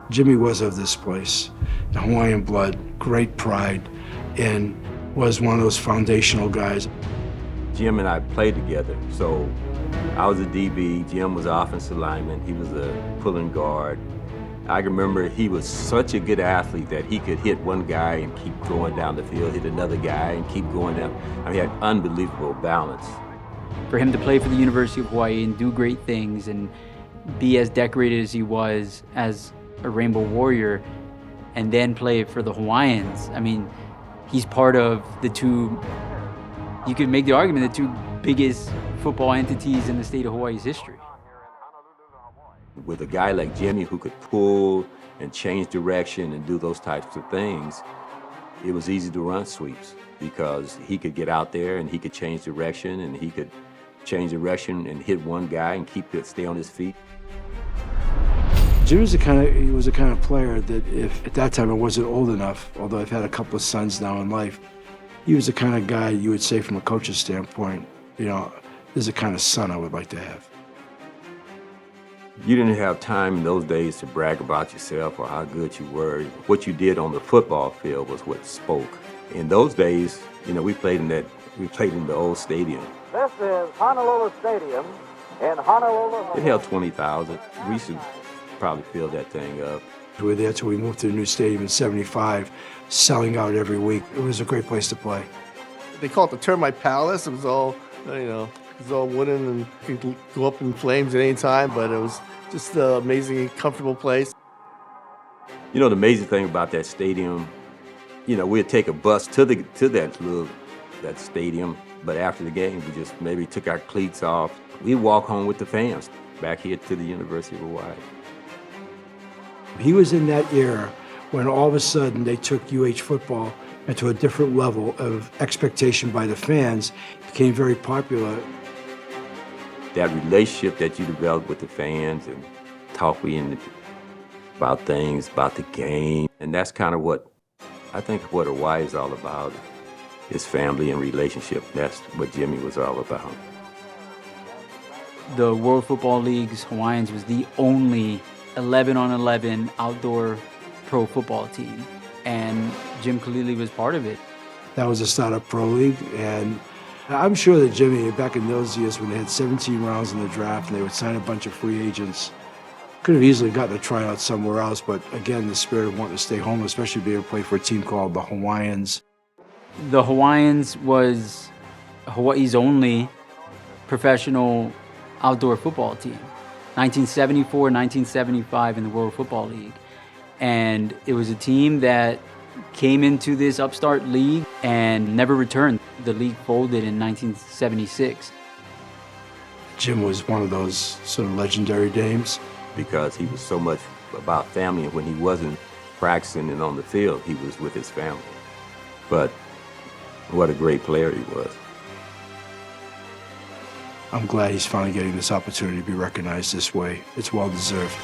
Jimmy was of this place, the Hawaiian blood, great pride, and was one of those foundational guys. Jim and I played together, so I was a DB, Jim was an offensive lineman, he was a pulling guard. I can remember he was such a good athlete that he could hit one guy and keep going down the field, hit another guy and keep going down. I mean, he had unbelievable balance. For him to play for the University of Hawaii and do great things and be as decorated as he was as a Rainbow Warrior and then play for the Hawaiians, I mean, he's part of the two, you could make the argument, the two biggest football entities in the state of Hawaii's history. With a guy like Jimmy who could pull and change direction and do those types of things, it was easy to run sweeps because he could get out there and he could change direction and he could change direction and hit one guy and stay on his feet. Jimmy was the kind of player that if at that time I wasn't old enough, although I've had a couple of sons now in life, he was the kind of guy you would say from a coach's standpoint, you know, this is the kind of son I would like to have. You didn't have time in those days to brag about yourself or how good you were. What you did on the football field was what spoke. In those days, you know, we played in the old stadium. This is Honolulu Stadium in Honolulu. It held 20,000. We used to probably fill that thing up. We were there till we moved to the new stadium in '75, selling out every week. It was a great place to play. They call it the Termite Palace. It was all, you know, it was all wooden and could go up in flames at any time, but it was just an amazingly comfortable place. You know, the amazing thing about that stadium, you know, we'd take a bus to that stadium, but after the game, we just maybe took our cleats off. We'd walk home with the fans back here to the University of Hawaii. He was in that era when all of a sudden they took UH football into a different level of expectation by the fans. It became very popular. That relationship that you develop with the fans and talking about things, about the game. And that's kind of what I think what Hawaii is all about, is family and relationship. That's what Jimmy was all about. The World Football League's Hawaiians was the only 11-on-11 outdoor pro football team, and Jim Kalili was part of it. That was a startup pro league, and I'm sure that Jimmy, back in those years when they had 17 rounds in the draft and they would sign a bunch of free agents, could have easily gotten a tryout somewhere else, but again, the spirit of wanting to stay home, especially be able to play for a team called the Hawaiians. The Hawaiians was Hawaii's only professional outdoor football team. 1974, 1975 in the World Football League. And it was a team that came into this upstart league and never returned. The league folded in 1976. Jim was one of those sort of legendary dames. Because he was so much about family, and when he wasn't practicing and on the field, he was with his family. But what a great player he was. I'm glad he's finally getting this opportunity to be recognized this way. It's well deserved.